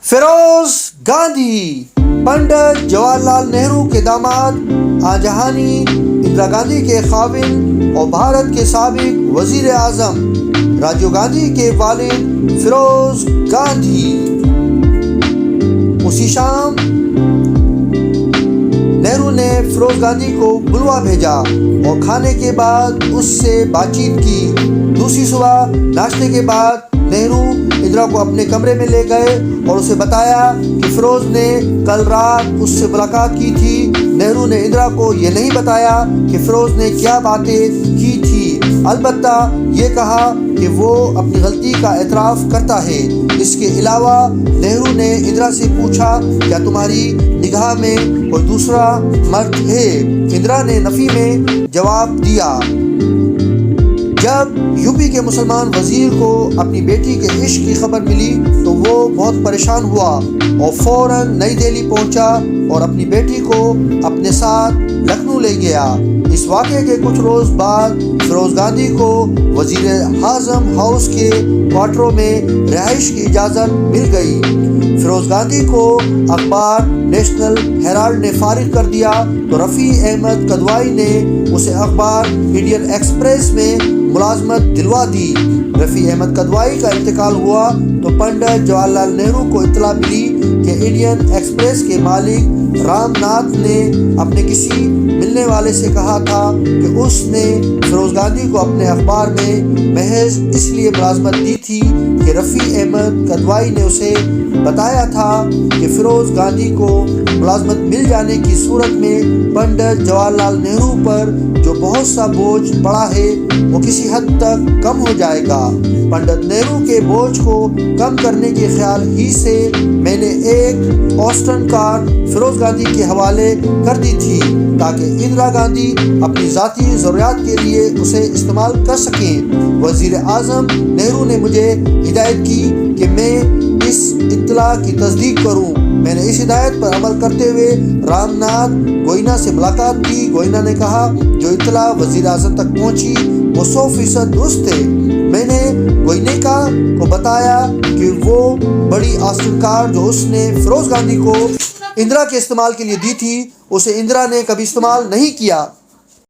فیروز گاندھی پنڈت جواہر لال نہرو کے داماد آنجہانی اندرا گاندھی کے خاوند اور بھارت کے سابق وزیر اعظم راجیو گاندھی کے والد فیروز گاندھی۔ اسی شام نہرو نے فیروز گاندھی کو بلوا بھیجا اور کھانے کے بعد اس سے بات چیت کی۔ دوسری صبح ناشتے کے بعد نہرو اندرا کو اپنے کمرے میں لے گئے اور اسے بتایا کہ فیروز نے کل رات اس سے ملاقات کی تھی۔ نہرو نے اندرا کو یہ نہیں بتایا کہ فیروز نے کیا باتیں کی تھی، البتہ یہ کہا کہ وہ اپنی غلطی کا اعتراف کرتا ہے۔ اس کے علاوہ نہرو نے اندرا سے پوچھا، کیا تمہاری نگاہ میں کوئی دوسرا مرد ہے؟ اندرا نے نفی میں جواب دیا۔ جب یوپی کے مسلمان وزیر کو اپنی بیٹی کے عشق کی خبر ملی تو وہ بہت پریشان ہوا اور فوراً نئی دہلی پہنچا اور اپنی بیٹی کو اپنے ساتھ لکھنؤ لے گیا۔ اس واقعے کے کچھ روز بعد فیروز گاندھی کو وزیر اعظم ہاؤس کے کوارٹروں میں رہائش کی اجازت مل گئی۔ فیروز گاندھی کو اخبار نیشنل ہیرالڈ نے فارغ کر دیا تو رفیع احمد کدوائی نے اسے اخبار انڈین ایکسپریس میں ملازمت دلوا دی۔ رفیع احمد کدوائی کا انتقال ہوا تو پنڈت جواہر لال نہرو کو اطلاع ملی کہ انڈین ایکسپریس کے مالک رام ناتھ نے اپنے کسی ملنے والے سے کہا تھا کہ اس نے فیروز گاندھی کو اپنے اخبار میں محض اس لیے ملازمت دی تھی کہ رفیع احمد کدوائی نے اسے بتایا تھا کہ فیروز گاندھی کو ملازمت مل جانے کی صورت میں پنڈت جواہر لال نہرو پر جو بہت سا بوجھ پڑا ہے وہ کسی حد تک کم ہو جائے گا۔ پنڈت نہرو کے بوجھ کو کم کرنے کے خیال ہی سے میں نے ایک آسٹن کار فیروز گاندھی کے حوالے کر دی تھی تاکہ اندرا گاندھی اپنی ذاتی ضروریات کے لیے اسے استعمال کر سکیں۔ وزیر اعظم نہرو نے مجھے ہدایت کی کہ میں اس اطلاع کی تصدیق کروں۔ میں نے اس ہدایت پر عمل کرتے ہوئے رام ناتھ گوئنا سے ملاقات کی۔ گوئنا نے کہا جو اطلاع وزیر اعظم تک پہنچی وہ 100% درست ہے۔ میں نے گوئنیکا کو بتایا کہ وہ بڑی آسٹن کار جو اس نے فیروز گاندھی کو اندرا کے استعمال کے لیے دی تھی اسے اندرا نے کبھی استعمال نہیں کیا۔